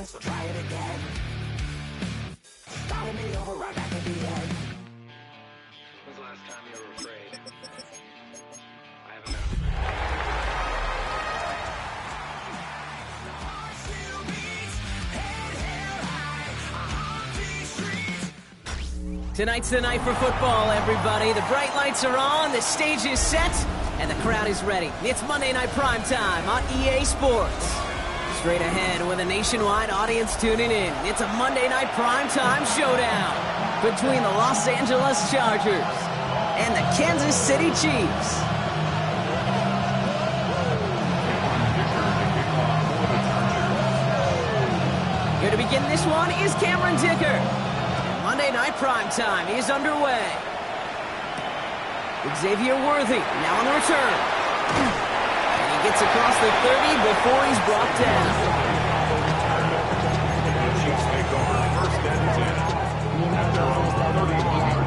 so try it again. Started me over right back at the end. When's the last time you were afraid? I haven't been afraid. Tonight's the night for football, everybody. The bright lights are on, the stage is set, and the crowd is ready. It's Monday Night Primetime on EA Sports. Straight ahead with a nationwide audience tuning in. It's a Monday Night Primetime showdown between the Los Angeles Chargers and the Kansas City Chiefs. Here to begin this one is Cameron Dicker. Monday Night Primetime is underway. Xavier Worthy now on the return. And he gets across the 30 before he's brought down. Chiefs take over first and 10. At their own 30-yard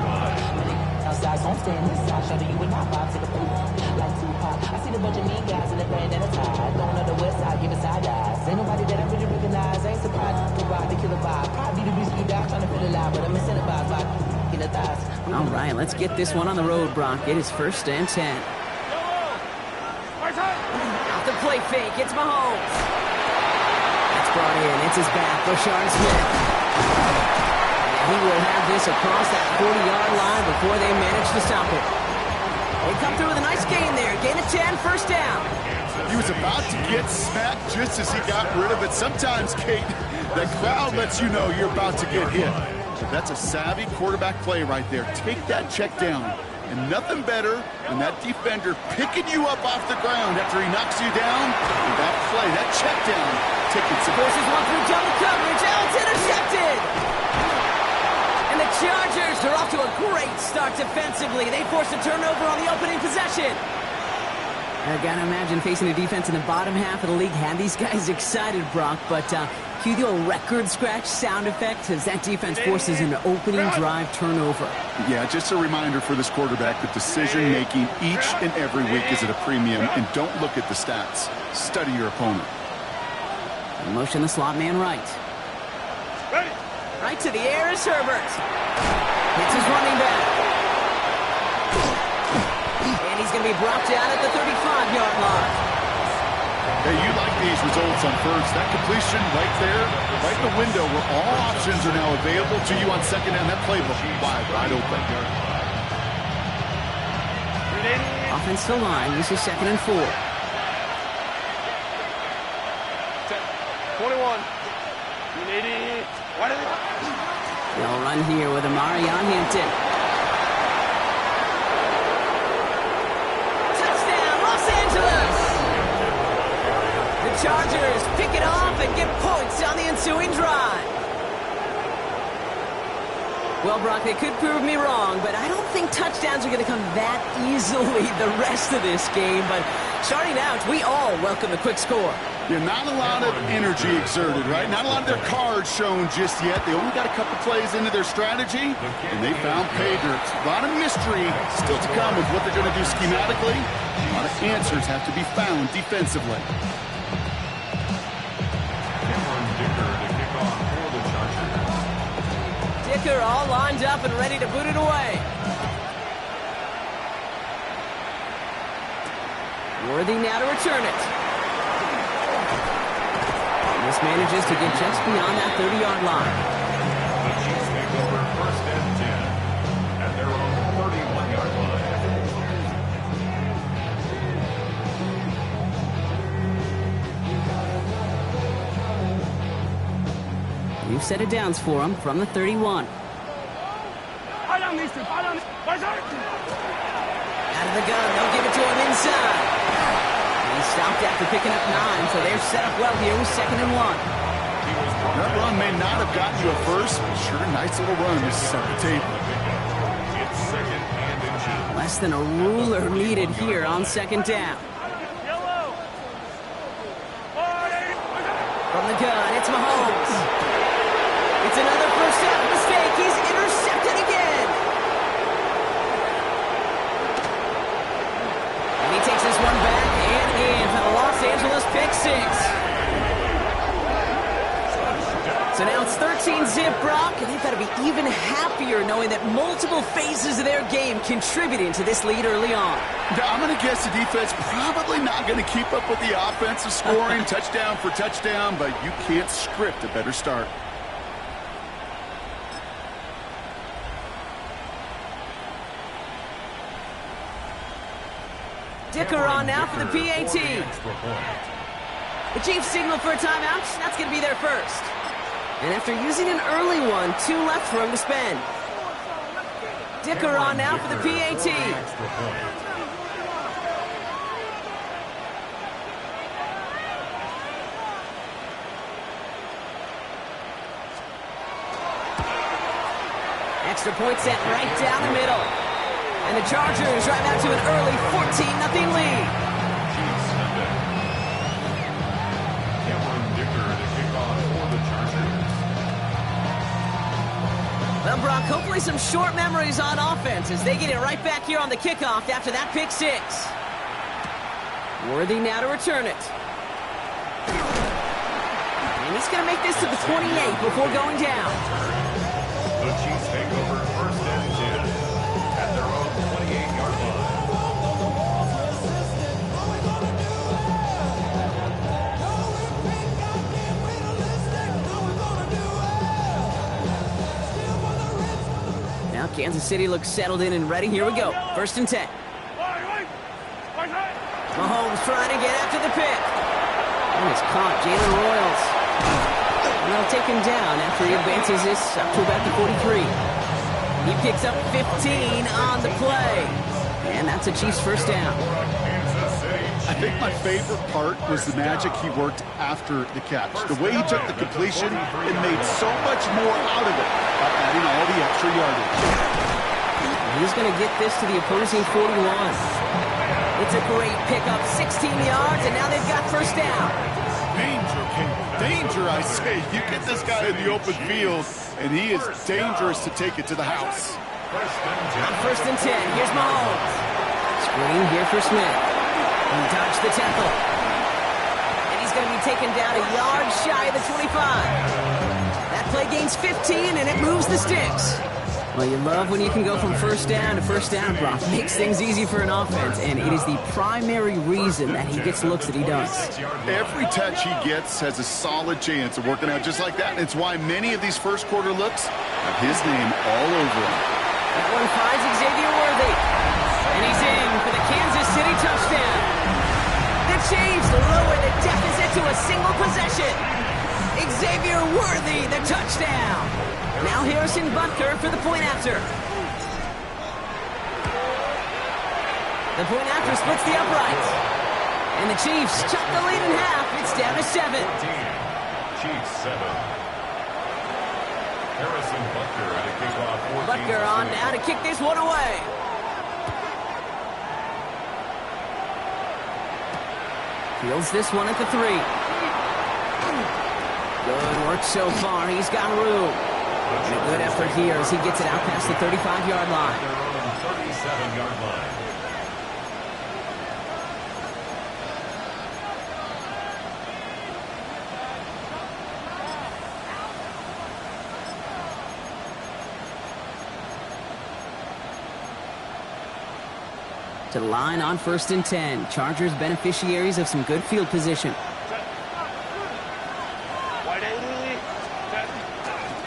Outside, gon' stay in this side, show you with my vibe to the pool. Like Tupac, I see the bunch of mean guys in the band and a tie. Going on the west side, giving side eyes. Ain't nobody that I really recognize. Ain't surprised to ride the killer vibe. Probably the reason you die trying to feel alive, but I'm incentivized by in the thighs. All right, let's get this one on the road, Brock. It is first and 10. Out the play fake, it's Mahomes. That's brought in, it's his back, Rashard Smith. And he will have this across that 40-yard line before they manage to stop it. They come through with a nice gain there. Gain of 10, first down. He was about to get smacked just as he got rid of it. Sometimes, Kate, the crowd lets you know you're about to get hit. But that's a savvy quarterback play right there. Take that check down. And nothing better than that defender picking you up off the ground after he knocks you down. And that play, that check down, tickets it. Forces one through double coverage. Oh, it's intercepted. And the Chargers are off to a great start defensively. They force a turnover on the opening possession. I gotta imagine facing a defense in the bottom half of the league had these guys excited, Brock, but cue the old record scratch sound effect as that defense forces an opening drive turnover. Yeah, just a reminder for this quarterback that decision-making each and every week is at a premium, and don't look at the stats. Study your opponent. Motion the slot man right. Right to the air is Herbert. Hits his running back. And he's going to be brought down at the 35-yard line. Hey, you like these results on first. That completion right there, right in the window where all options are now available to you on second down. That playbook wide open. Offensive line, this is second and 4. 21. They'll run here with Amarion Hampton. Touchdown, Los Angeles! The Chargers pick it off and get points on the ensuing drive. Well, Brock, they could prove me wrong, but I don't think touchdowns are going to come that easily the rest of this game. But starting out, we all welcome the quick score. Yeah, not a lot of energy exerted, right? Not a lot of their cards shown just yet. They only got a couple plays into their strategy, and they found pay dirt. A lot of mystery still to come with what they're going to do schematically. A lot of answers have to be found defensively. Dicker all lined up and ready to boot it away. Worthy now to return it. This manages to get just beyond that 30-yard line. The Chiefs take over first and 10 at their own 31-yard line. New set of downs for him from the 31. Out of the gun, they'll give it to him inside. He stopped after picking up 9, so they're set up well here with second and 1. That run may not have gotten you a first, but sure, nice little run to set the table. It's second and inches. Less than a ruler needed here on second down. From the gun, it's Mahomes. It's another first down mistake. He's intercepted again. And he takes this one back and in for the Los Angeles pick six. So now it's 13-zip, Brock, and they've got to be even happier knowing that multiple phases of their game contributing to this lead early on. I'm going to guess the defense probably not going to keep up with the offensive scoring touchdown for touchdown, but you can't script a better start. Dicker on now for the PAT. The Chiefs signal for a timeout. That's going to be their first. And after using an early one, 2 left for him to spend. Dicker on now for the PAT. Extra point set right down the middle. And the Chargers drive out to an early 14-0 lead. Cameron Dicker to kick off for the Chargers. Well, Brock, hopefully some short memories on offense as they get it right back here on the kickoff after that pick 6. Worthy now to return it. And he's going to make this to the 28 before going down. The Chiefs take over first and 10 at their own 28-yard line. Now Kansas City looks settled in and ready. Here we go. First and 10. Mahomes trying to get after the pick. And it's caught. Jalen Royals. And they'll take him down after he advances this up to about the 43. He picks up 15 on the play. And that's a Chiefs first down. I think my favorite part was the magic he worked after the catch. The way he took the completion and made so much more out of it by adding all the extra yardage. He's going to get this to the opposing 41. It's a great pickup, 16 yards, and now they've got first down. Danger, King. Danger, I say. You get this guy in the open field, and he is dangerous to take it to the house. On first and 10, here's Mahomes. Screen here for Smith. He dodged the tackle. And he's going to be taken down a yard shy of the 25. That play gains 15, and it moves the sticks. Well, you love when you can go from first down to first down, Brock. Makes things easy for an offense, and it is the primary reason that he gets looks that he does. Every touch he gets has a solid chance of working out just like that, and it's why many of these first quarter looks have his name all over them. That one finds Xavier Worthy, and he's in for the Kansas City touchdown. The Chiefs lower the deficit to a single possession. Xavier Worthy, the touchdown. Now Harrison Butker for the point after. The point after splits the uprights. And the Chiefs chop the lead in half. It's down to 7. Chiefs 7. Harrison Butker to kick off 14. Butker on now to kick this one away. Fields this one at the 3. Good work so far. He's got room. And a good effort here as he gets it out past the 35-yard line. Their own 37-yard line. To the line on first and 10. Chargers beneficiaries of some good field position.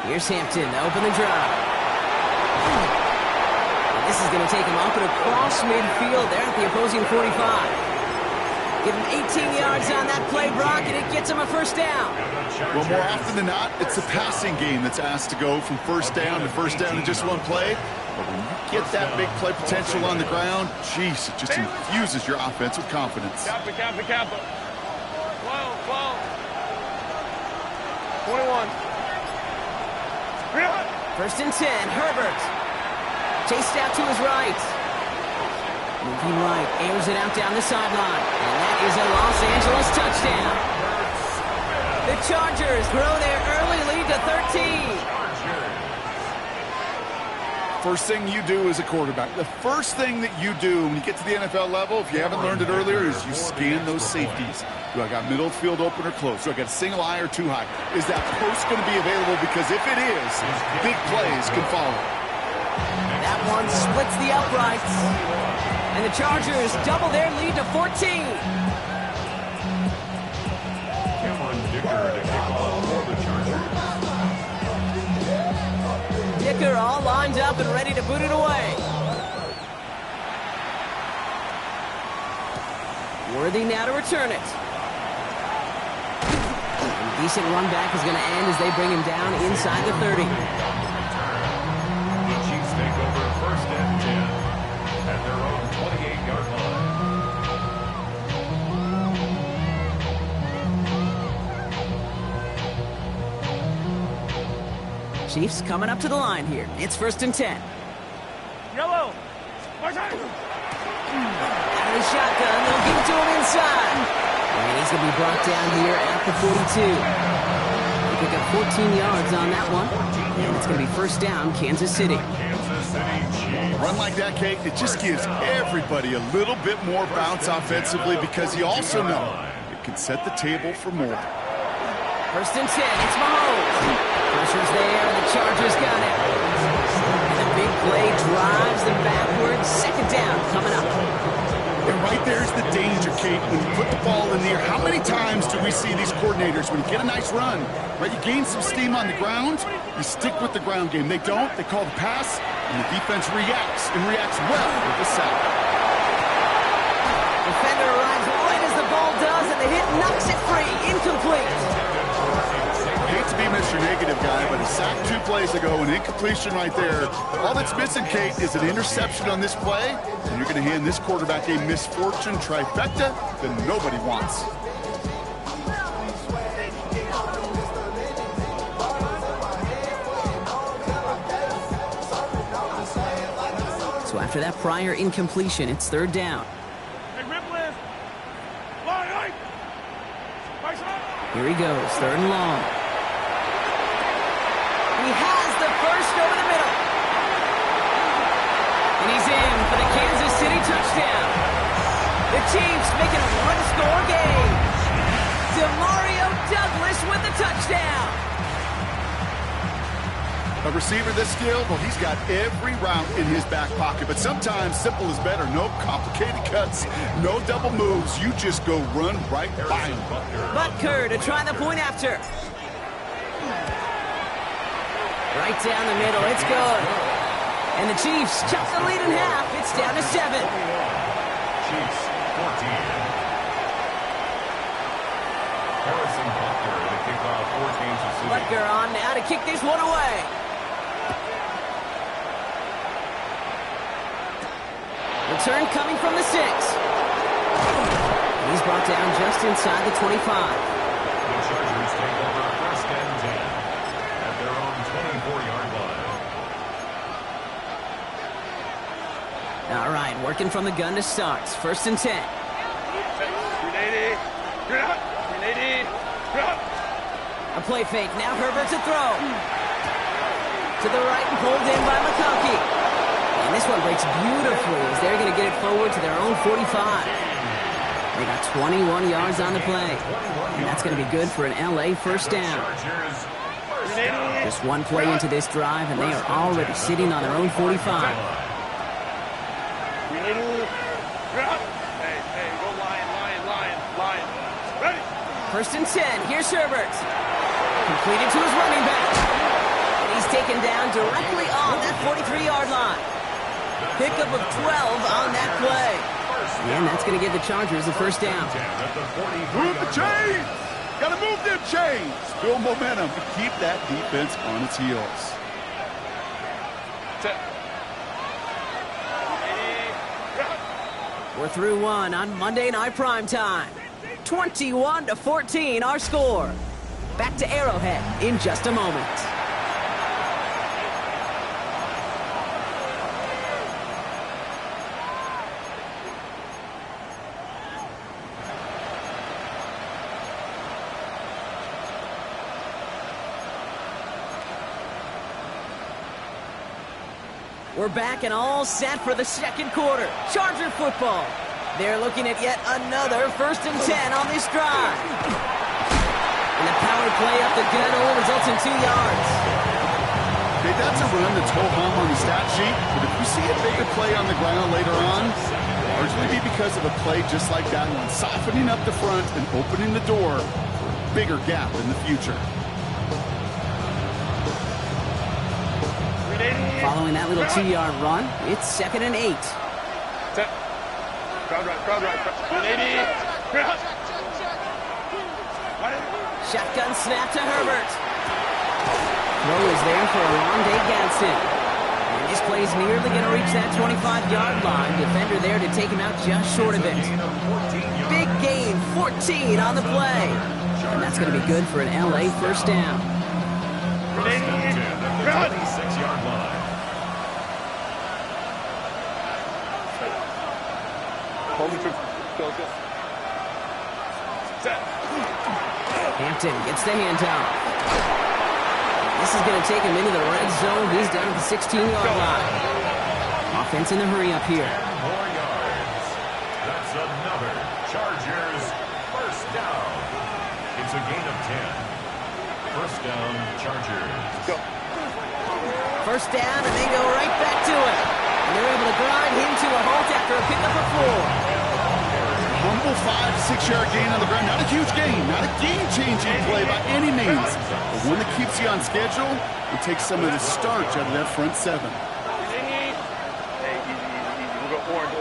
Here's Hampton to open the drive. And this is going to take him up and across midfield there at the opposing 45. Give him 18 yards on that play, Brock, and it gets him a first down. Well, more often than not, it's the passing game that's asked to go from first down in just one play. But when you get that big play potential on the ground, jeez, it just infuses your offense with confidence. Kappa. 12. 21. First and 10, Herbert. Chased out to his right. Moving right, airs it out down the sideline. And that is a Los Angeles touchdown. The Chargers grow their early lead to 13. First thing you do as a quarterback, the first thing that you do when you get to the NFL level, if you haven't learned it earlier, is you scan those safeties. Do I got middle field open or close? Do I got single high or two high? Is that post going to be available? Because if it is, big plays can follow. That one splits the uprights. And the Chargers double their lead to 14. Cameron Dicker to kick off for the Chargers. Dicker all lined up and ready to boot it away. Worthy now to return it. A decent run back is going to end as they bring him down inside the 30. The Chiefs take over first and 10 at their own 28-yard line. Chiefs coming up to the line here. It's first and 10. Yellow. Out of the shotgun, they'll give it to him inside. And he's going to be brought down here at the 42. They pick up 14 yards on that one. And it's going to be first down, Kansas City. Kansas City Chiefs. Run like that, Kate, it just gives everybody a little bit more bounce offensively because you also know it can set the table for more. First and 10, it's Mahomes. Pressure's there, and the Chargers got it. And the big play drives them backwards. Second down coming up. And right there's the danger, Kate, when you put the ball in the air. How many times do we see these coordinators, when you get a nice run, right, you gain some steam on the ground, you stick with the ground game. They don't, they call the pass, and the defense reacts, and reacts well with the sack. Defender arrives right as the ball does, and the hit knocks it free. Incomplete. Hate to be Mr. Negative guy, but a sack 2 plays ago, an incompletion right there. All that's missing, Kate, is an interception on this play, and you're going to hand this quarterback a misfortune trifecta that nobody wants. So after that prior incompletion, it's third down. Hey, rip lift. Line, Here he goes, third and long. He has the first over the middle. And he's in for the Kansas City touchdown. The Chiefs make it a one-score game. Demario Douglas with the touchdown. A receiver this skilled, well, he's got every route in his back pocket, but sometimes simple is better. No complicated cuts, no double moves. You just go run right by him. Butker to try the point after. Right down the middle, it's good. And the Chiefs chop the lead in half. It's down to 7. Chiefs 14. Harrison Butker to kick off for Kansas City. Butker on now to kick this one away. Return coming from the 6. He's brought down just inside the 25. The Chargers take over first and 10 at their own 24-yard line. All right, working from the gun to start. First and 10. A play fake. Now Herbert to throw. To the right and pulled in by McConkey. And this one breaks beautifully as they're going to get it forward to their own 45. They got 21 yards on the play. And that's going to be good for an LA first down. Just one play into this drive, and they are already sitting on their own 45. First and 10. Here's Herbert. Completed to his running back. And he's taken down directly on that 43-yard line. Pickup of 12 on that play. And that's going to give the Chargers the first down. Move the chains! Gotta move them chains! Build momentum to keep that defense on its heels. We're through one on Monday Night Primetime. 21-14 our score. Back to Arrowhead in just a moment. We're back and all set for the second quarter. Charger football. They're looking at yet another 1st and 10 on this drive. And the power play up the gut only results in 2 yards. Okay, that's a run that's ho-hum on the stat sheet, but if you see a bigger play on the ground later on, largely be because of a play just like that one, softening up the front and opening the door for a bigger gap in the future. Following that little 2-yard run, it's 2nd and 8. Crowd right. 180. Shotgun snap to Herbert. Throw is there for Oronde Gadsden. And this play's nearly going to reach that 25-yard line. Defender there to take him out just short of it. Big gain, 14 on the play. And that's going to be good for an LA first down. 26-yard line. Hampton gets the handoff. This is going to take him into the red zone. He's down at the 16-yard line. Offense in the hurry up here. 10 more yards. That's another Chargers first down. It's a gain of 10. First down, Chargers. First down, and they go right back to it. And they're able to grind him to a halt after a pickup of 4. Humble 5-6-yard gain on the ground. Not a huge gain, not a game-changing play by any means, but one that keeps you on schedule and takes some of the starch out of that front 7. Hey, easy. We'll go orange.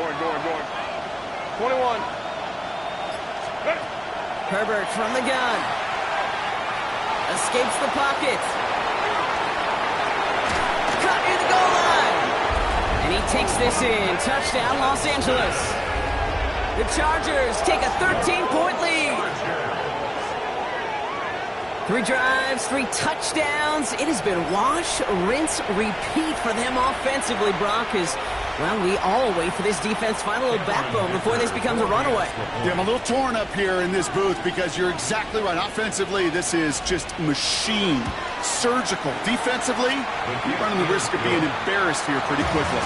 21. Herbert from the gun. Escapes the pocket. Cut near the goal line. And he takes this in. Touchdown, Los Angeles. The Chargers take a 13-point lead. 3 drives, 3 touchdowns. It has been wash, rinse, repeat for them offensively, Brock, as, well, we all wait for this defense to find a little backbone before this becomes a runaway. Yeah, I'm a little torn up here in this booth because you're exactly right. Offensively, this is just machine, surgical. Defensively, you're running the risk of being embarrassed here pretty quickly.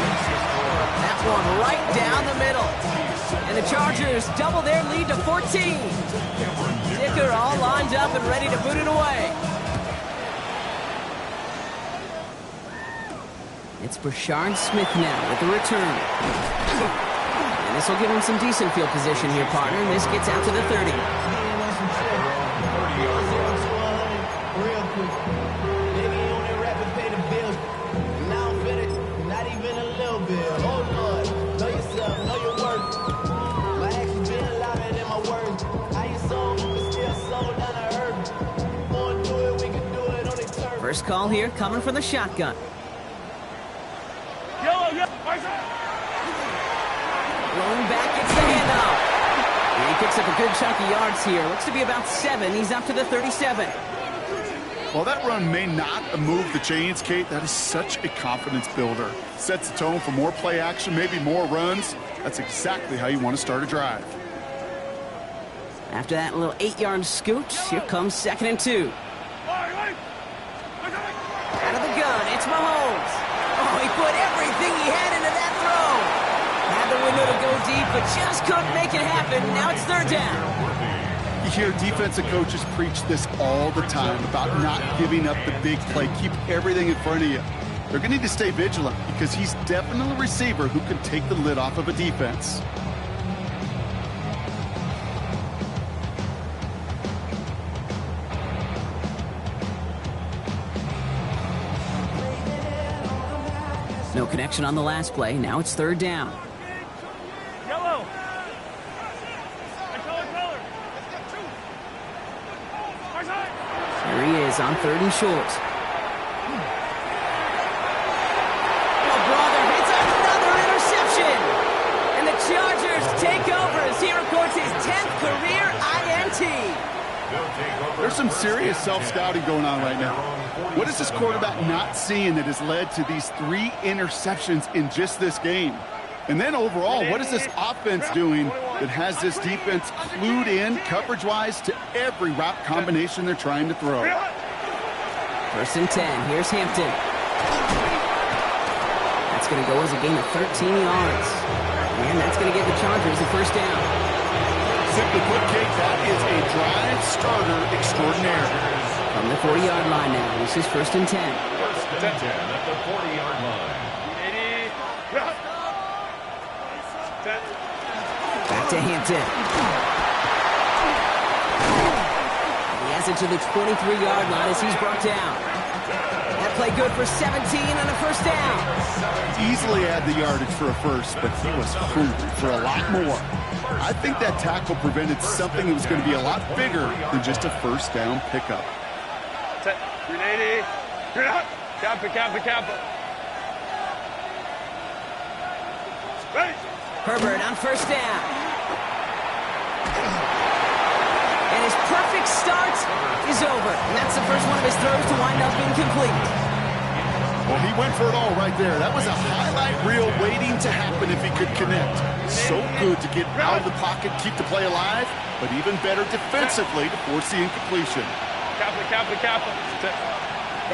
That one right down the middle. And the Chargers double their lead to 14. Dicker all lined up and ready to boot it away. It's Brashard Smith now with the return. And this will give him some decent field position here, partner. And this gets out to the 30. First call here coming from the shotgun. Yellow. Rolling back, gets the handoff. And he picks up a good chunk of yards here. Looks to be about 7. He's up to the 37. While that run may not move the chains, Kate, that is such a confidence builder. Sets the tone for more play action, maybe more runs. That's exactly how you want to start a drive. After that little 8-yard scoot, here comes 2nd and 2. Out of the gun, it's Mahomes. Oh, he put everything he had into that throw. Had the window to go deep, but just couldn't make it happen. Now it's 3rd down. You hear defensive coaches preach this all the time about not giving up the big play. Keep everything in front of you. They're going to need to stay vigilant because he's definitely a receiver who can take the lid off of a defense. No connection on the last play. Now it's 3rd down. Yellow. Color. Here he is on 3rd and short. Oh, brother, it's another interception. And the Chargers take over as he records his 10th career INT. There's some serious self-scouting going on right now. What is this quarterback not seeing that has led to these 3 interceptions in just this game? And then overall, what is this offense doing that has this defense clued in coverage-wise to every route combination they're trying to throw? 1st and 10. Here's Hampton. That's That's going to go as a gain of 13 yards. And that's going to give the Chargers a first down. Simply put, Kate, that is a drive starter extraordinaire. From the 40-yard line now, this is 1st and 10. 1st and 10 at the 40-yard line. 80. Back to Hampton. He has it to the 23-yard line as he's brought down. That play good for 17 and a first down. Easily had the yardage for a first, but he was hungry for a lot more. I think that tackle prevented something that was going to be a lot bigger than just a first down pickup. Set. 380. Kappa. Ready. Herbert on first down. And his perfect start is over. And that's the first one of his throws to wind up incomplete. Well, he went for it all right there. That was a highlight reel waiting to happen if he could connect. So good to get out of the pocket, keep the play alive, but even better defensively to force the incompletion. Kappa. Set.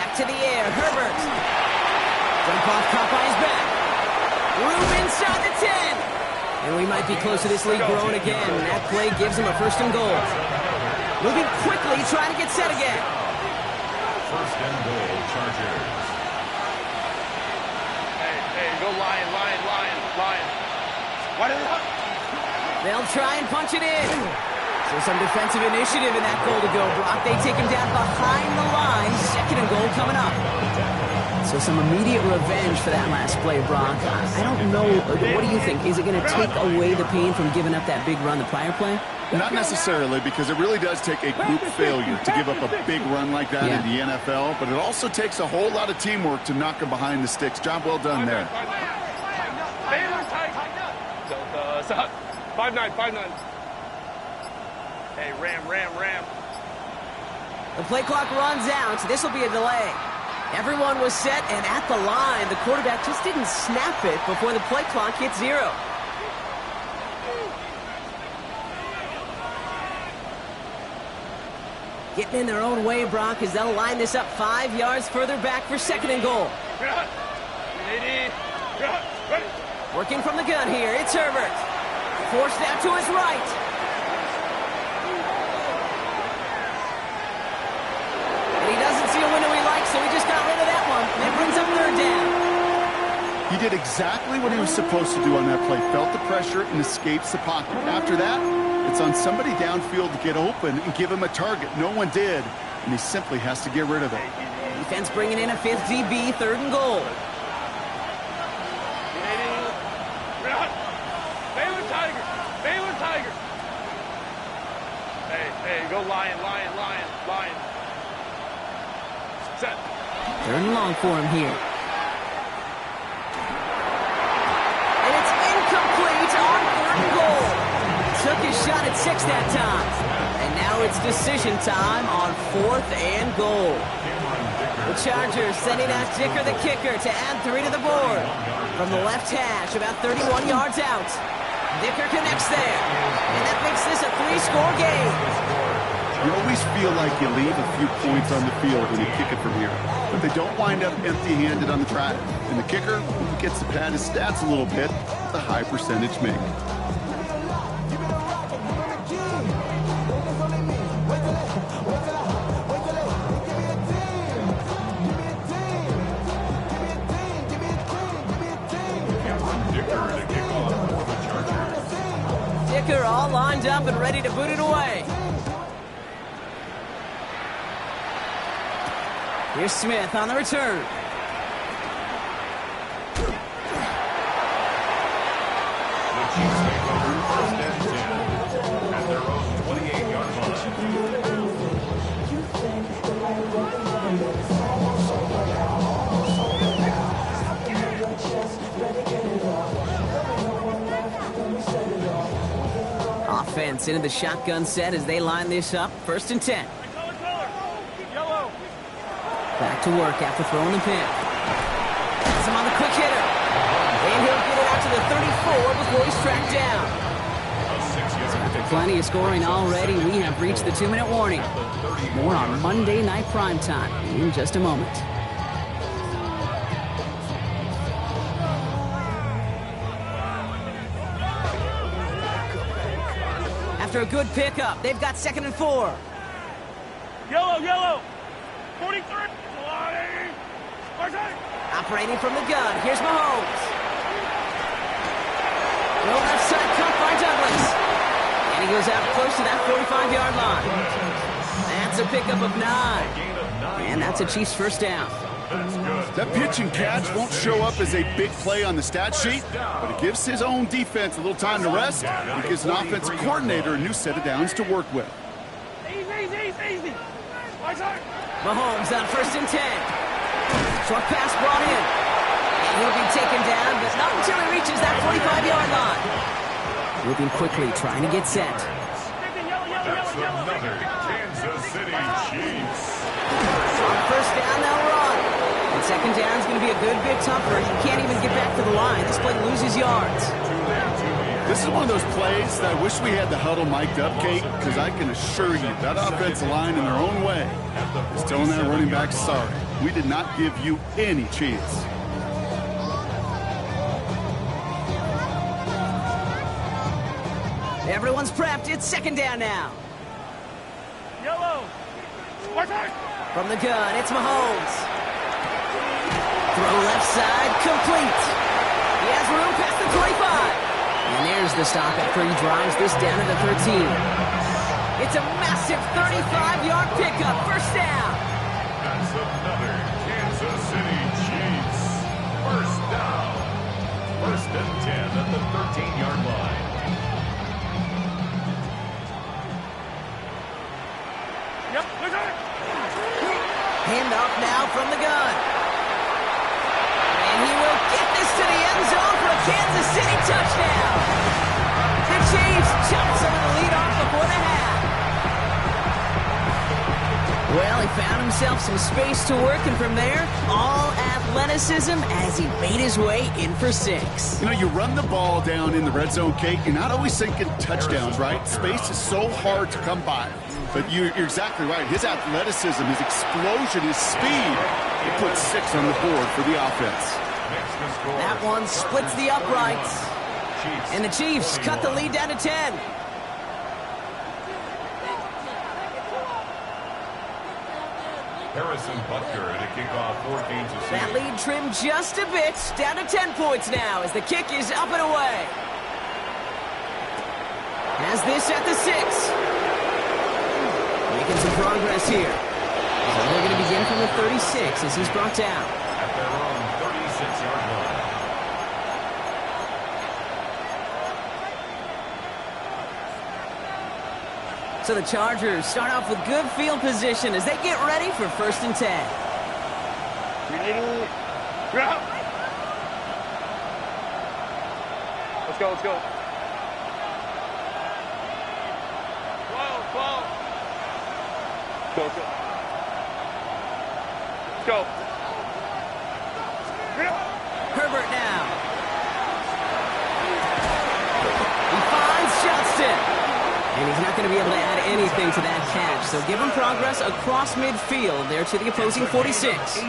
Back to the air, Herbert. Jump off, caught by his back. Room inside the 10. And we might be close to this lead growing again. That play gives him a 1st and goal. Moving quickly, trying to get set again. 1st and goal, Chargers. Hey, go Lion. Why did it? They'll try and punch it in. So some defensive initiative in that goal to go, Brock. They take him down behind the line. 2nd and goal coming up. So some immediate revenge for that last play, Brock. I don't know. What do you think? Is it going to take away the pain from giving up that big run the prior play? Not necessarily, because it really does take a group failure to give up a big run like that in the NFL, but it also takes a whole lot of teamwork to knock him behind the sticks. Job well done there. 5-9. Hey, Ram. The play clock runs out. This will be a delay. Everyone was set and at the line. The quarterback just didn't snap it before the play clock hit 0. Getting in their own way, Brock, as they'll line this up 5 yards further back for 2nd and goal. 80. Working from the gun here, it's Herbert. Forced out to his right. And he doesn't see a window he likes, so he just got rid of that one. That brings up 3rd down. He did exactly what he was supposed to do on that play. Felt the pressure and escapes the pocket. After that, it's on somebody downfield to get open and give him a target. No one did, and he simply has to get rid of it. Defense bringing in a 5th DB, 3rd and goal. Baylor Tiger. Hey, go Lion. Set. 3rd and long for him here. And it's incomplete on 3rd and goal. Took his shot at 6 that time. And now it's decision time on 4th and goal. The Chargers sending out Dicker the kicker to add 3 to the board. From the left hash, about 31 yards out. Dicker connects there. And that makes this a 3-score game. You always feel like you leave a few points on the field when you kick it from here. But they don't wind up empty-handed on the drive. And the kicker gets to pad his stats a little bit with a high percentage make. Dicker all lined up and ready to boot it away. Here's Smith on the return. The Chiefs take over 1st and 10 at their own 28-yard line. Offense into the shotgun set as they line this up. 1st and 10. Back to work after throwing the pick. Has him on the quick hitter. And he'll get it out to the 34 before he's tracked down. After plenty of scoring already, we have reached the 2-minute warning. More on Monday Night Primetime in just a moment. after a good pickup. They've got 2nd and 4. Yellow, yellow. 43. 20. Operating from the gun. Here's Mahomes. No left side cut by Douglas. And he goes out close to that 45-yard line. That's a pickup of 9. And that's a Chiefs first down. That pitch and catch won't show up as a big play on the stat sheet, but it gives his own defense a little time to rest. It gives an offensive coordinator a new set of downs to work with. Easy. Mahomes on 1st and 10. Short pass brought in. And he'll be taken down, but not until he reaches that 45-yard line. Moving quickly, trying to get set. That's another Kansas City Chiefs. On 1st down, they'll run. And 2nd down is going to be a good bit tougher. He can't even get back to the line. This play loses yards. This is one of those plays that I wish we had the huddle mic'd up, Kate, because I can assure you that offensive line in their own way is telling that running back, sorry, we did not give you any chance. Everyone's prepped. It's 2nd down now. Yellow. From the gun, it's Mahomes. Throw left side, complete. He has room past the 25. And there's the stop after he drives this down to the 13. It's a massive 35-yard pickup, 1st down. That's another Kansas City Chiefs. 1st down. 1st and 10 at the 13-yard line. Yep. Hand off now from the gun. And he will get this to the end zone for a Kansas City touchdown. The Chiefs jump some of the lead off before the half. Well, he found himself some space to work, and from there, all athleticism as he made his way in for 6. You know, you run the ball down in the red zone, Kate, you're not always thinking touchdowns, right? Space is so hard to come by. But you're exactly right. His athleticism, his explosion, his speed, he put 6 on the board for the offense. That one splits the uprights. And the Chiefs cut the lead down to 10. Harrison Butker to kick off for Kansas City. That lead trimmed just a bit, down to 10 points now as the kick is up and away. Has this at the 6. Making some progress here. So they're going to begin from the 36 as he's brought down. At their own 36-yard line. So the Chargers start off with good field position as they get ready for 1st and 10. Let's go. 12. Go. Let's go. Herbert now. He finds Johnston. And he's not going to be able to add anything to that catch. So give him progress across midfield there to the opposing 46.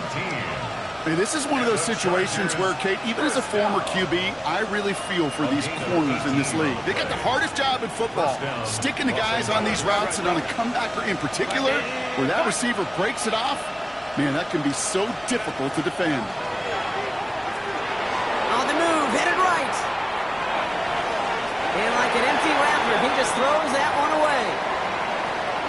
Hey, this is one of those situations where, Kate, even as a former QB, I really feel for these corners in this league. They got the hardest job in football, sticking the guys on these routes and on a comebacker in particular, where that receiver breaks it off. Man, that can be so difficult to defend. On the move, headed right. And like an empty wrapper, he just throws that one away.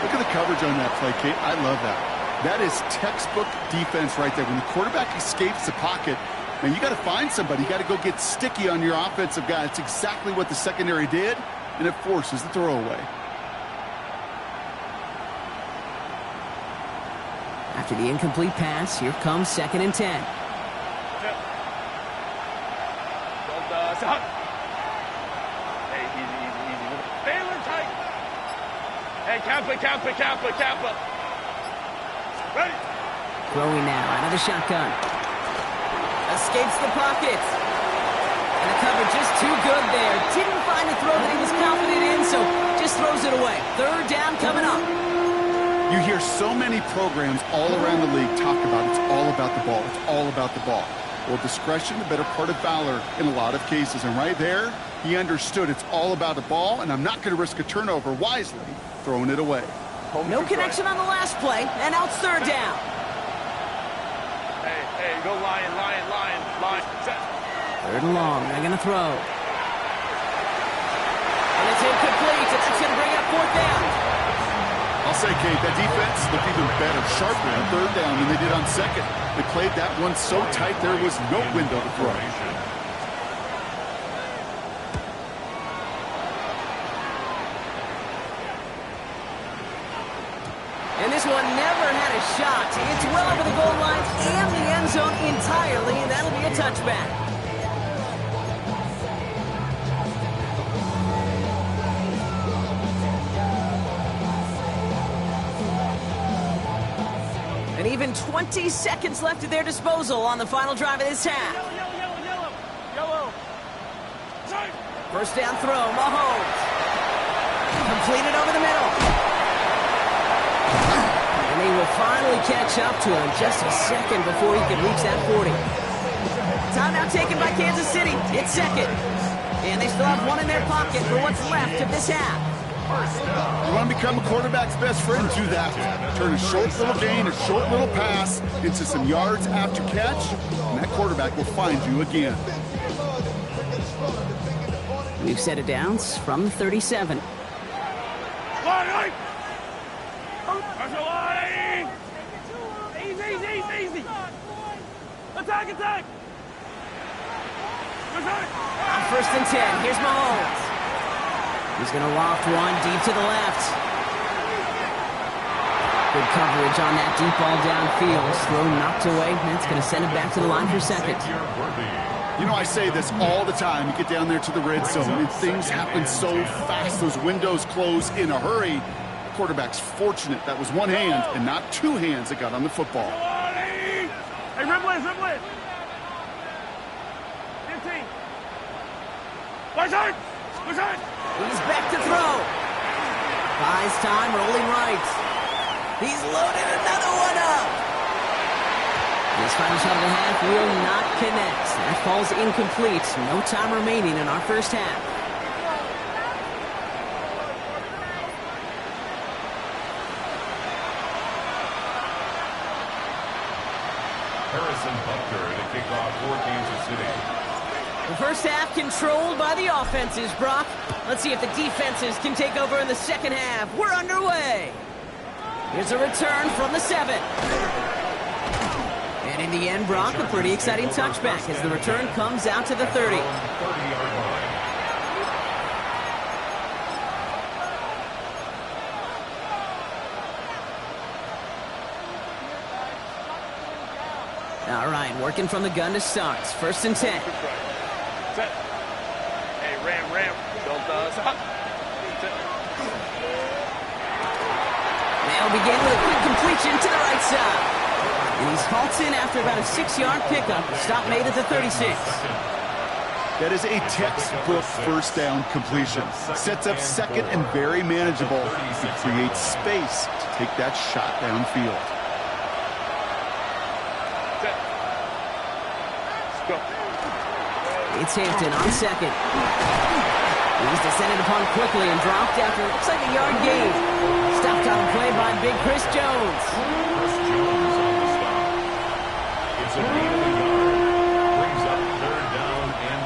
Look at the coverage on that play, Kate. I love that. That is textbook defense right there. When the quarterback escapes the pocket, man, you got to find somebody. You got to go get sticky on your offensive guy. It's exactly what the secondary did, and it forces the throwaway. After the incomplete pass, here comes 2nd and 10. Hey, easy. Baylor tight. Hey, Kappa. Ready? Throwing now out of the shotgun. Escapes the pocket. And the cover just too good there. Didn't find the throw that he was confident in, so just throws it away. 3rd down coming up. You hear so many programs all around the league talk about it's all about the ball. It's all about the ball. Well, discretion, the better part of valor in a lot of cases. And right there, he understood it's all about the ball, and I'm not going to risk a turnover, wisely throwing it away. No connection on the last play, and now it's third down. Hey, go Lion. Set. Third and long, they're going to throw. And it's incomplete, and that's going to bring up fourth down. I'll say, Kate, that defense looked even better, sharper on third down than they did on second. They played that one so tight there was no window to throw. And this one never had a shot. It's well over the goal line and the end zone entirely, and that'll be a touchback. And even 20 seconds left at their disposal on the final drive of this half. Yellow. First down throw, Mahomes. Completed over the middle. And he will finally catch up to him just a second before he can reach that 40. Timeout taken by Kansas City. It's second. And they still have one in their pocket for what's left of this half. You want to become a quarterback's best friend? Do that. Turn a short little gain, a short little pass into some yards after catch, and that quarterback will find you again. We've set it downs from 37. Line! Easy! Attack! On first and 10, here's Mahomes. He's going to loft one deep to the left. Good coverage on that deep ball downfield. Throw knocked away. That's going to send it back to the line for second. You know, I say this all the time. You get down there to the red zone, and things happen so fast. Those windows close in a hurry. The quarterback's fortunate that was one hand and not two hands that got on the football. Hey, Riblin! 15. Where's He's back to throw. Buys time, rolling right. He's loaded another one up. This final shot of the half will not connect. That falls incomplete. No time remaining in our first half. Harrison Butker to kick off for Kansas City. The first half controlled by the offenses, Brock. Let's see if the defenses can take over in the second half. We're underway. Here's a return from the 7. And in the end, Brock, a pretty exciting touchback as the return comes out to the 30. 30-yard line. All right, working from the gun to start. First and 10. Set. Hey, ram. Don't stop. They'll begin with a quick completion to the right side. And he's halted after about a 6-yard pickup. Stop made at the 36. That is a textbook first down completion. Sets up second and very manageable. It creates space to take that shot downfield. Set. Go. It's Hampton on second. He's descended upon quickly and dropped after looks like a yard gain. Stopped on the play by big Chris Jones. Chris Jones on the stop. It's a gain of a yard. Brings up third down and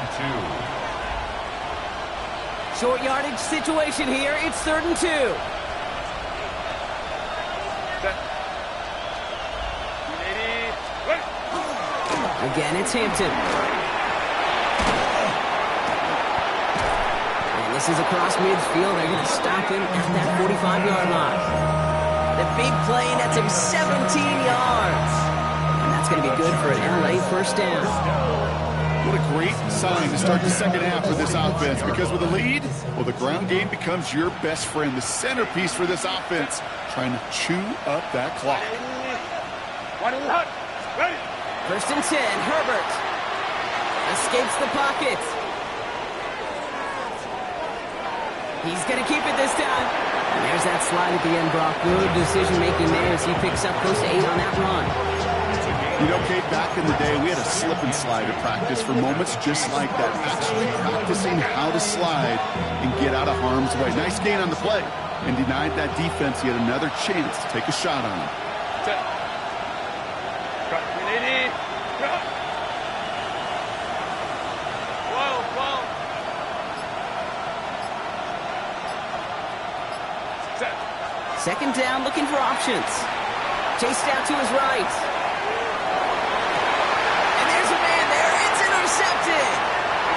2. Short yardage situation here. It's 3rd and 2. Set. 80. Again, it's Hampton. And this is across midfield. They're going to stop him at that 45-yard line. The big play nets him 17 yards. And that's going to be good for an LA first down. What a great sign to start the second half for this offense, because with a lead, well, the ground game becomes your best friend, the centerpiece for this offense, trying to chew up that clock. Ready. First and 10, Herbert escapes the pocket. He's going to keep it this time. And there's that slide at the end, Brock. Good decision-making there as he picks up close to 8 on that run. It's a gain You know, Kate, back in the day, we had a slip and slide at practice for moments just like that. Actually practicing how to slide and get out of harm's way. Nice gain on the play. And denied that defense yet another chance to take a shot on him. Set. Cut. 380. Cut. Whoa. Set. Second down, looking for options. Chased out to his right. And there's a man there. It's intercepted.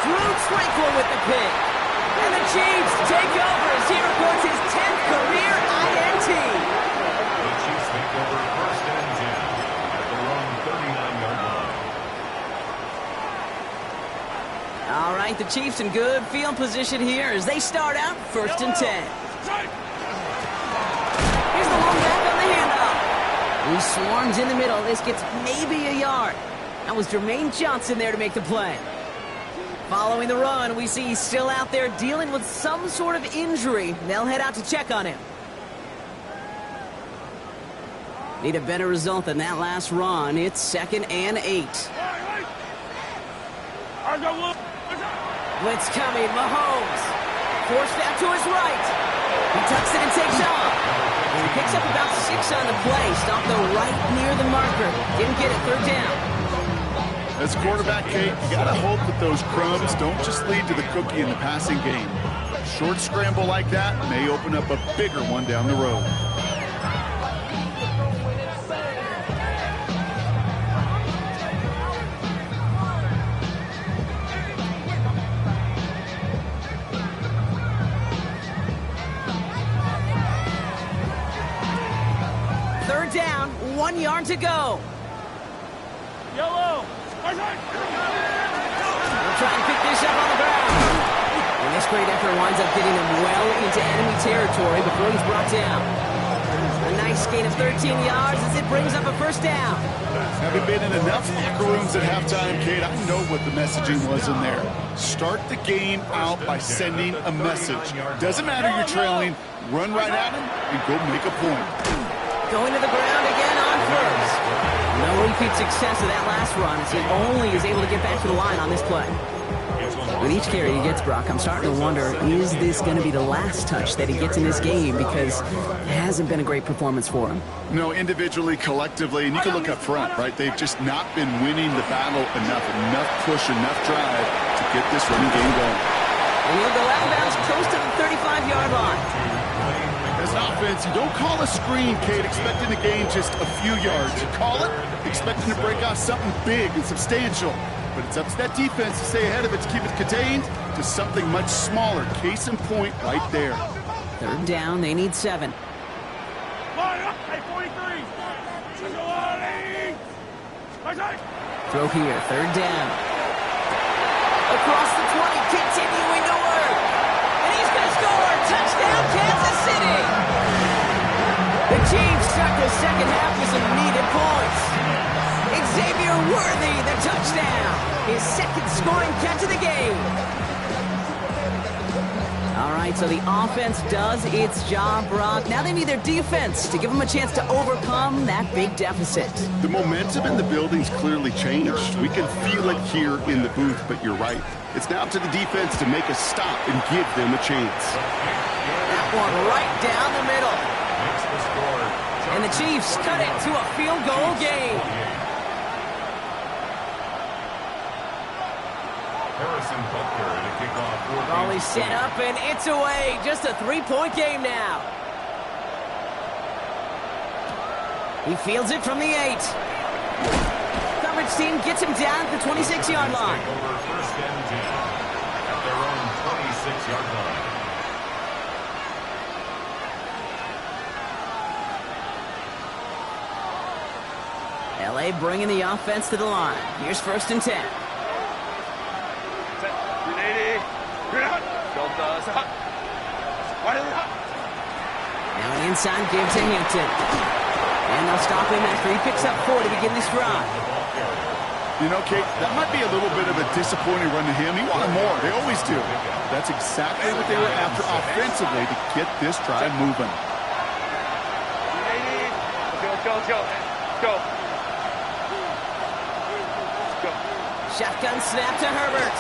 Drew Tranquil with the pick. And the Chiefs take over as he records his 10th career INT. The Chiefs take over first and 10 at their own 39-yard line. All right, the Chiefs in good field position here as they start out first and 10. Here's the long back on the handoff. He swarms in the middle. This gets maybe a yard. That was Jermaine Johnson there to make the play. Following the run, we see he's still out there dealing with some sort of injury. They'll head out to check on him. Need a better result than that last run. It's 2nd and 8. Blitz coming, Mahomes. Forced out to his right. He tucks it and takes off. And he picks up about 6 on the play. Stopped though right near the marker. Didn't get it, 3rd down. As quarterback, Kate, you got to hope that those crumbs don't just lead to the cookie in the passing game. A short scramble like that may open up a bigger one down the road. Third down, 1 yard to go. Yellow. We'll try to pick this up on the ground. And this great effort winds up getting him well into enemy territory before he's brought down. A nice gain of 13 yards as it brings up a 1st down. Having been in enough locker rooms at halftime, Kate, I know what the messaging was in there. Start the game out by sending a message. Doesn't matter you're trailing, run right at him and go make a point. Going to the ground again on 1st. No repeat success of that last run as he only is able to get back to the line on this play. With each carry he gets, Brock, I'm starting to wonder, is this going to be the last touch that he gets in this game? Because it hasn't been a great performance for him. No, individually, collectively, and you can look up front, right? They've just not been winning the battle enough push, enough drive to get this running game going. And he'll go out of bounds close to the 35-yard line. As an offense, you don't call a screen, Kate, expecting to gain just a few yards. You call it expecting to break out something big and substantial. But it's up to that defense to stay ahead of it, to keep it contained to something much smaller. Case in point right there. 3rd down, they need 7. Throw here, 3rd down. Across the 20, continuing to work. And he's going to score. Touchdown, Kansas City. The Chiefs start the second half with some needed points. Xavier Worthy, the touchdown. His 2nd scoring catch of the game. All right, so the offense does its job, Brock. Now they need their defense to give them a chance to overcome that big deficit. The momentum in the building's clearly changed. We can feel it here in the booth, but you're right. It's now up to the defense to make a stop and give them a chance. That one right down the middle. And the Chiefs cut it to a field goal game. Harrison Butker to kick off. Volley set up and it's away. Just a 3-point game now. He fields it from the 8. Coverage team gets him down at the 26-yard line. Take over first and 10 at their own 26-yard line. LA bringing the offense to the line. Here's 1st and 10. Now an inside give to Hampton. And they'll stop him after he picks up 4 to begin this drive. You know, Kate, that might be a little bit of a disappointing run to him. He wanted more. They always do. That's exactly what they were after offensively to get this drive moving. Go. Shotgun snap to Herbert.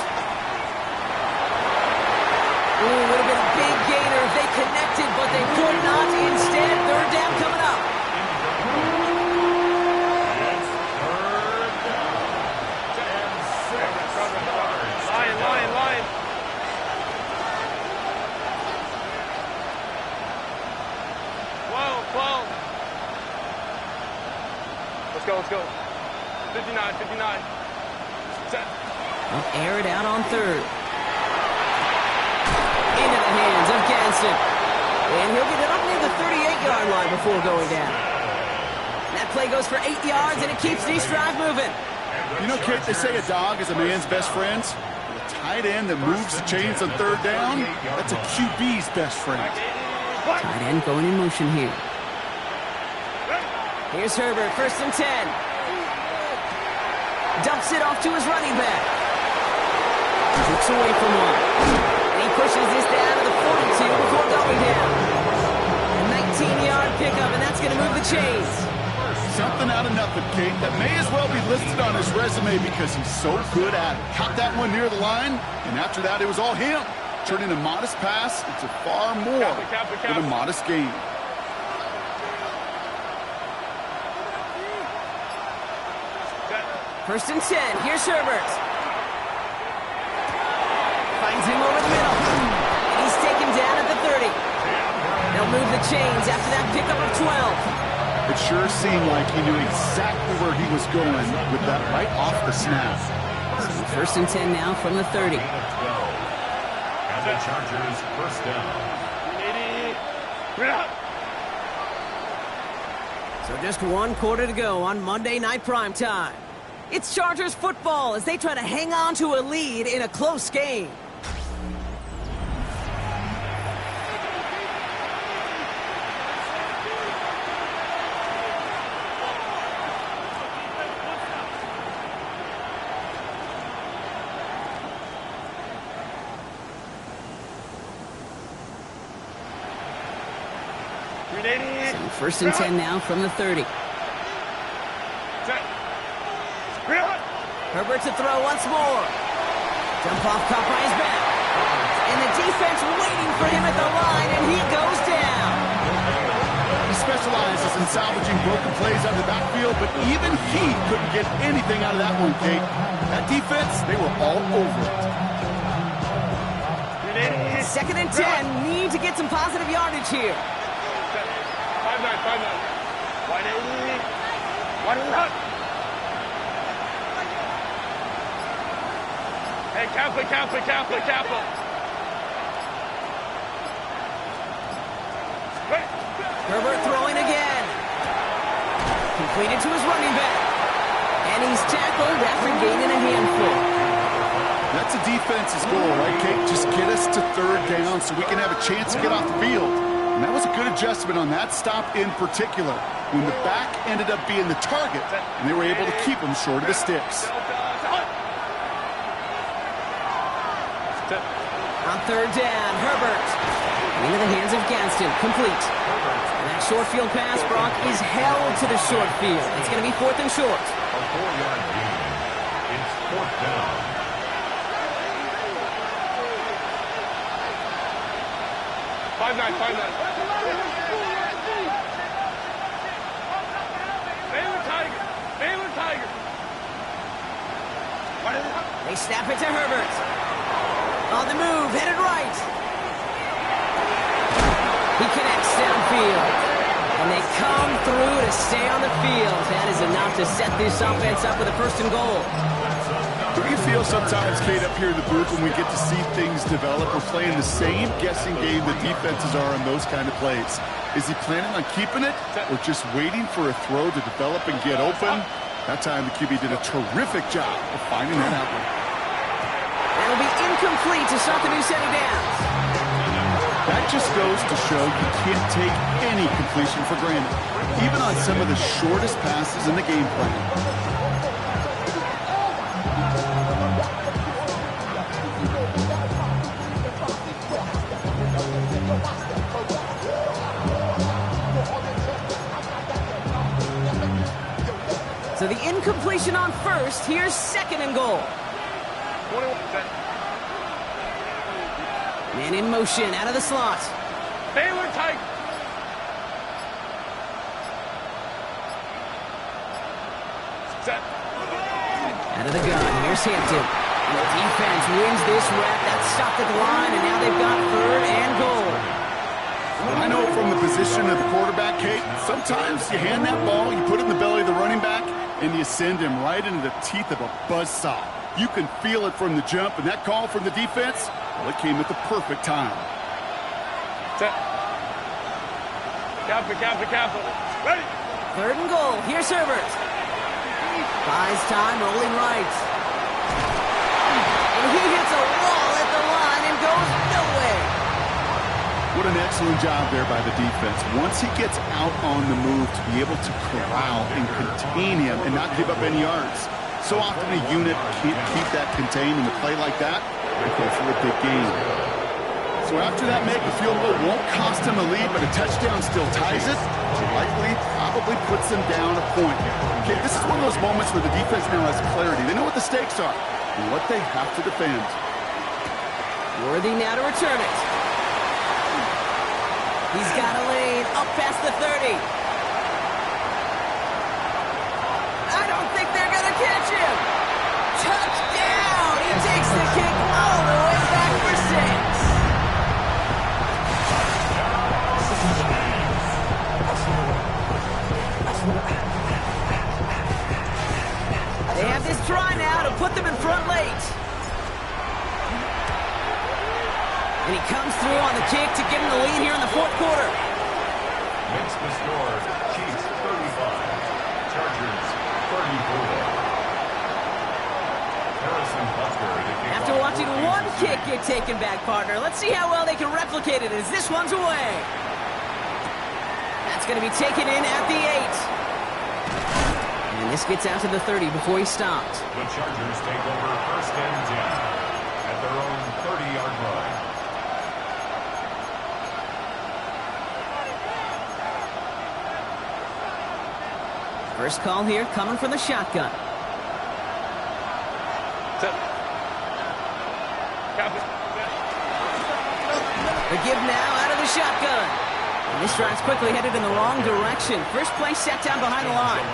Ooh, would have been a big gainer if they connected, but they could not. Instead, third down coming up. It's third down. 10-6. Line. 12. Let's go. 59. Set. They'll air it out on third. Into the hands of Gadsden. And he'll get it up near the 38-yard line before going down. That play goes for 8 yards, and it keeps this drive moving. You know, Kate, they say a dog is a man's best friend. A tight end that moves the chains on third down, that's a QB's best friend. Tight end going in motion here. Here's Herbert, 1st and 10. Dumps it off to his running back. Looks away from one. And he pushes this down to the 42 before going down. A 19-yard pickup, and that's going to move the chains. Something out of nothing, Kate, that may as well be listed on his resume because he's so good at it. Caught that one near the line, and after that, it was all him. Turning a modest pass into far more than a modest gain. First and 10. Here's Herbert. Finds him over the middle. And he's taken down at the 30. They'll move the chains after that pickup of 12. It sure seemed like he knew exactly where he was going with that right off the snap. So first and 10 now from the 30. And the Chargers first down. 80. So just 1 quarter to go on Monday Night Primetime. It's Chargers football as they try to hang on to a lead in a close game. First and 10 now from the 30. Herbert to throw once more. Jump off caught by his back. And the defense waiting for him at the line, and he goes down. He specializes in salvaging broken plays out of the backfield, but even he couldn't get anything out of that one, Kate. That defense, they were all over it. 2nd and 10. Need to get some positive yardage here. 5-9. 180. Hey, Kappa. Herbert throwing again. Completed to his running back. And he's tackled after gaining a handful. That's a defense's goal, right, Kate? Just get us to third down so we can have a chance to get off the field. And that was a good adjustment on that stop in particular, when the back ended up being the target, and they were able to keep him short of the sticks. On third down, Herbert. Into the hands of Gadsden. Complete. And that short field pass, Brock, is held to the short field. It's going to be 4th and short. A 4-yard gain. It's 4th down. Five nine. Baylor Tiger. They snap it to Herbert. On the move, headed right. He connects downfield. And they come through to stay on the field. That is enough to set this offense up with a 1st and goal. Do you feel sometimes, Kate, up here in the booth when we get to see things develop, we're playing the same guessing game the defenses are on those kind of plays? Is he planning on keeping it or just waiting for a throw to develop and get open? That time the QB did a terrific job of finding that outlet. That'll be incomplete to start the new set of downs. That just goes to show you can't take any completion for granted, even on some of the shortest passes in the game plan. So the incomplete completion on first. Here's second and goal. 21 set. Man in motion, out of the slot. Baylor Tigers. Set. Out of the gun, here's Hampton. And the defense wins this rep. That's stopped at the line, and now they've got third and goal. I know from the position of the quarterback, Kate, sometimes you hand that ball, you put it in the belly of the running back, and you send him right into the teeth of a buzzsaw. You can feel it from the jump, and that call from the defense, well, it came at the perfect time. Set. Kappa. Ready. Third and goal. Here's Herbert. Buys time, rolling right. And he hits a wall at the line and goes nowhere. What an excellent job there by the defense. Once he gets out on the move, to be able to corral and contain him and not give up any yards. So often a unit can't keep that contained in a play like that. It goes for a big gain. So after that make, the field goal won't cost him a lead, but a touchdown still ties it. Likely, probably puts them down a point. Okay, this is one of those moments where the defense now has clarity. They know what the stakes are and what they have to defend. Worthy now to return it. He's got a lane up past the 30. I don't think they're going to catch him. Touchdown! He takes the kick all the way back for 6. They have this try now to put them in front late. And he comes through on the kick to give him the lead here in the fourth quarter. Makes the score Chiefs 35, Chargers 34. Harrison Butker to kick After off watching for one Kansas kick get taken back, partner, let's see how well they can replicate it as this one's away. That's going to be taken in at the 8. And this gets out to the 30 before he stopped. The Chargers take over first and 10 at their own 30-yard line. First call here coming from the shotgun. Set. Kappa. The give now out of the shotgun. And this drive's quickly headed in the wrong direction. First play set down behind the line.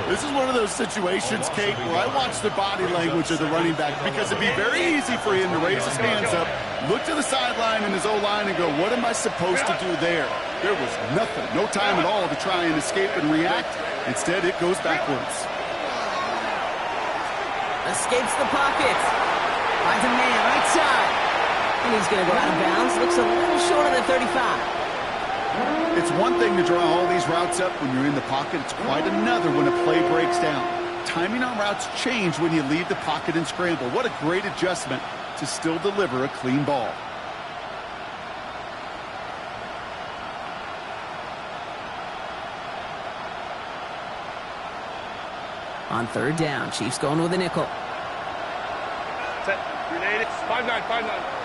This is one of those situations, Kate, where I watch the body language of the running back because it'd be very easy for him to raise his hands up, look to the sideline in his O-line and go, what am I supposed to do there? There was nothing, no time at all to try and escape and react. Instead, it goes backwards. Escapes the pocket. Finds a man right side. And he's going to go out of bounds. Looks a little short of the 35. It's one thing to draw all these routes up when you're in the pocket. It's quite another when a play breaks down. Timing on routes change when you leave the pocket and scramble. What a great adjustment to still deliver a clean ball. On third down, Chiefs going with a nickel. Set. Grenade. 5-9.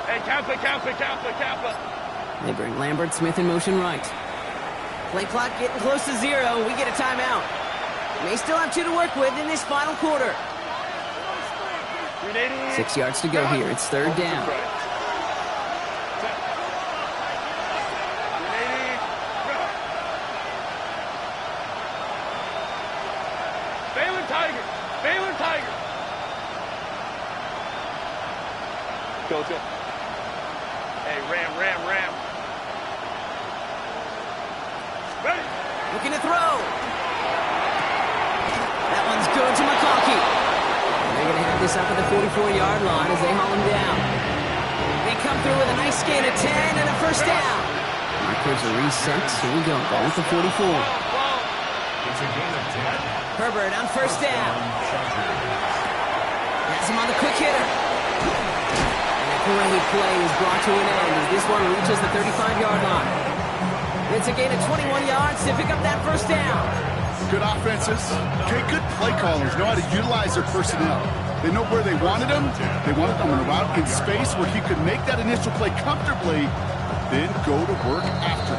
Hey, Kappa. They bring Lambert Smith in motion right. Play clock getting close to 0. We get a timeout. May still have 2 to work with in this final quarter. Grenade. 6 yards to go here. It's third down. Baylor Tigers. Go. Hey, Ram. Ready. Looking to throw. That one's good to McConkey. They're going to have this up at the 44-yard line as they haul him down. They come through with a nice gain of 10 and a first down. Markers are reset. Here we go. Ball with the 44. It's a gain of 10. Herbert on first down. Has him on the quick hitter. And a great play is brought to an end as this one reaches the 35-yard line. It's a gain of 21 yards to pick up that first down. Good offenses. Okay, good play callers know how to utilize their personnel. They know where they wanted him. They wanted him on a route in space where he could make that initial play comfortably, then go to work after.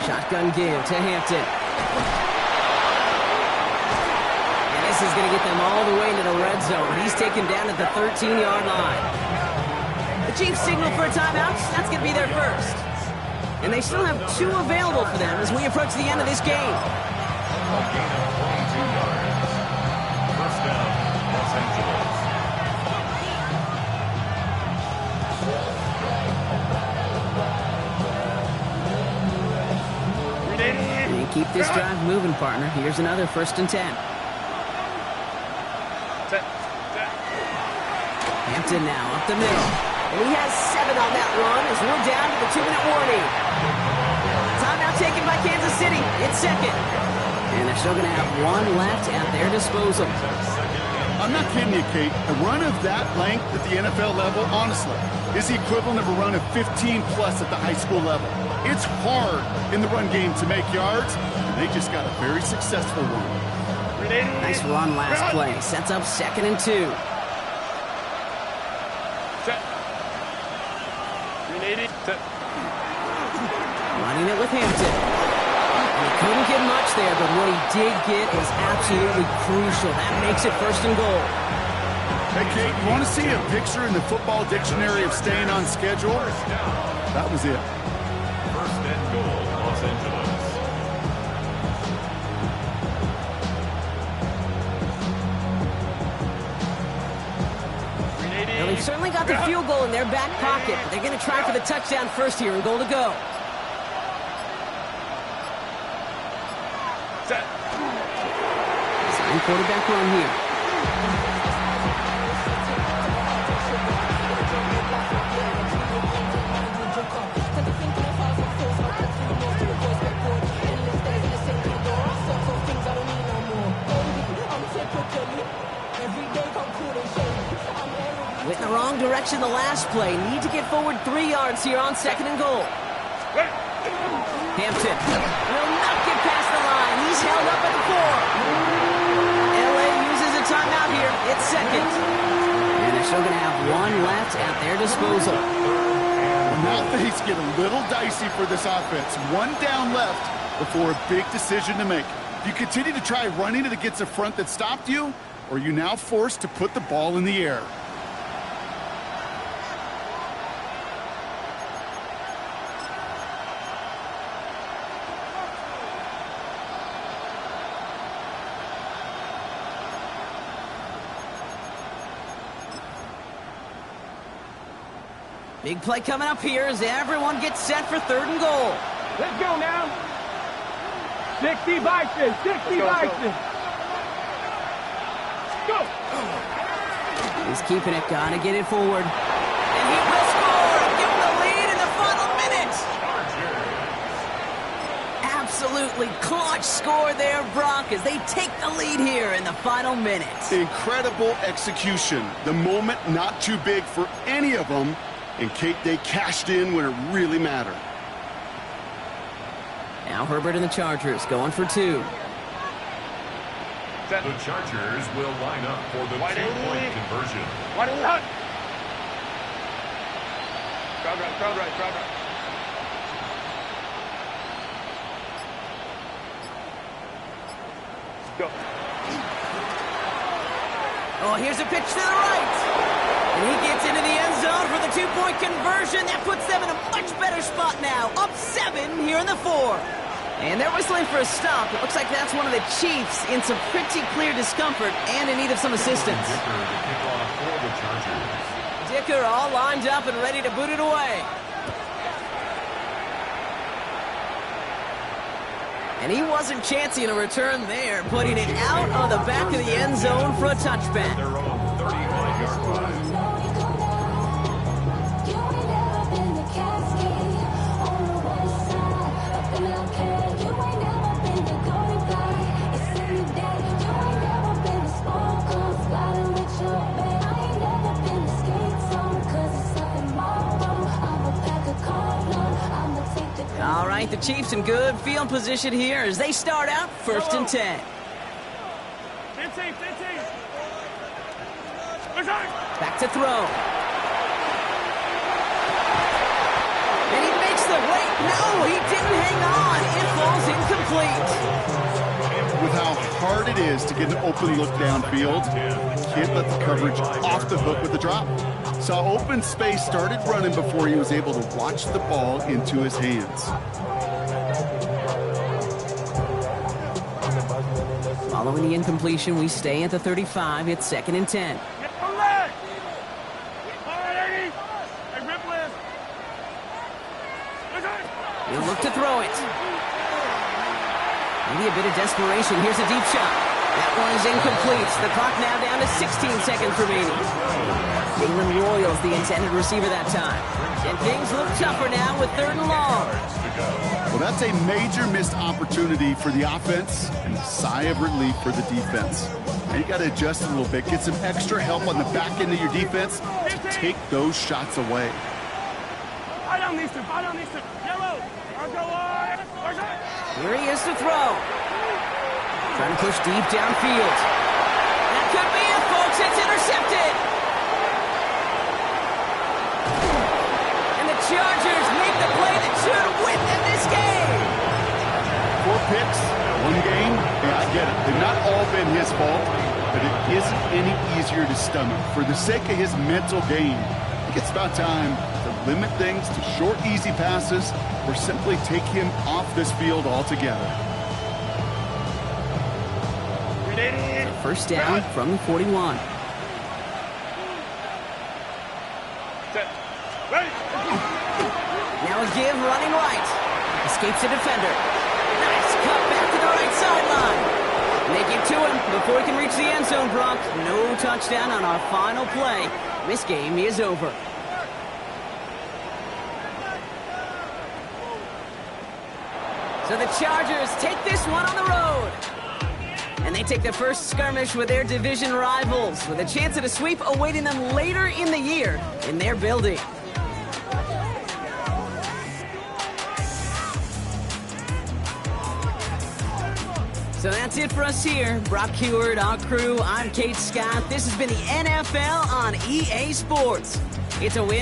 Shotgun give to Hampton. And this is going to get them all the way into the red zone. He's taken down at the 13-yard line. The Chiefs signal for a timeout. That's going to be their first. And they still have 2 available for them as we approach the end of this game. A gain of 22 yards. First down, Los Angeles. And keep this drive moving, partner. Here's another 1st and 10. Hampton now up the middle. And he has 7 on that run as we're down to the 2-minute warning. Timeout taken by Kansas City. It's second. And they're still going to have 1 left at their disposal. I'm not kidding you, Kate. A run of that length at the NFL level, honestly, is the equivalent of a run of 15-plus at the high school level. It's hard in the run game to make yards, and they just got a very successful one. Nice run last play. Sets up 2nd and 2. Running it with Hampton. And he couldn't get much there, but what he did get is absolutely crucial. That makes it 1st and goal. Hey, Kate, you want to see a picture in the football dictionary of staying on schedule? That was it. First and goal, Los Angeles. Well, they've certainly got the field goal in their back pocket, but they're going to try for the touchdown first here and goal to go. Sign quarterback run here. Went in the wrong direction the last play. Need to get forward 3 yards here on 2nd and goal. Hampton will not get past the line. He's held up at the 4. LA uses a timeout here. It's 2nd. And they're still going to have 1 left at their disposal. Well, now things get a little dicey for this offense. 1 down left before a big decision to make. Do you continue to try running it against a front that stopped you, or are you now forced to put the ball in the air? Big play coming up here as everyone gets set for 3rd and goal. Let's go now. 60 Bison, 60 Bison. Go. He's keeping it, gotta get it forward. And he will score and give them the lead in the final minute. Absolutely clutch score there, Brock, as they take the lead here in the final minute. Incredible execution. The moment not too big for any of them. And Kate, they cashed in when it really mattered. Now Herbert and the Chargers going for 2. The Chargers will line up for the 2-point conversion. Why do we hunt? Crowd right, crowd right, crowd right. Go. Oh, here's a pitch to the right. And he gets into the end zone for the 2-point conversion. That puts them in a much better spot now. Up 7 here in the 4. And they're whistling for a stop. It looks like that's one of the Chiefs in some pretty clear discomfort and in need of some assistance. Dicker to kick off for the Chargers. Dicker all lined up and ready to boot it away. And he wasn't chancing a return there, putting it out on the back of the end zone for a touchback. Their own 35-yard line. right, the Chiefs in good field position here as they start out 1st and 10. 15. Back to throw. And he makes the wait. No, he didn't hang on. It falls incomplete. With how hard it is to get an open look downfield, can't let the coverage off the hook with the drop. Saw open space, started running before he was able to watch the ball into his hands. Following the incompletion, we stay at the 35. It's 2nd and 10. He'll look to throw it. Maybe a bit of desperation. Here's a deep shot. That one is incomplete. The clock now down to 16 seconds remaining. Jalen Royals the intended receiver that time. And things look tougher now with 3rd and long. Well, that's a major missed opportunity for the offense and a sigh of relief for the defense. Now you got to adjust a little bit, get some extra help on the back end of your defense to take those shots away. Here he is to throw. Trying to push deep downfield. That could be it, folks. It's intercepted. And the Chargers make the play that should win them this game. 4 picks, 1 game. Yeah, I get it. They've not all been his fault, but it isn't any easier to stomach. For the sake of his mental game, I think it's about time to limit things to short, easy passes or simply take him off this field altogether. First down from the 41. Now a give running right. Escapes the defender. Nice cut back to the right sideline. Make it to him before he can reach the end zone, Brock. No touchdown on our final play. This game is over. So the Chargers take this one on the road. And they take the first skirmish with their division rivals, with a chance at a sweep awaiting them later in the year in their building. So that's it for us here. Brock Huard, our crew, I'm Kate Scott. This has been the NFL on EA Sports. It's a win.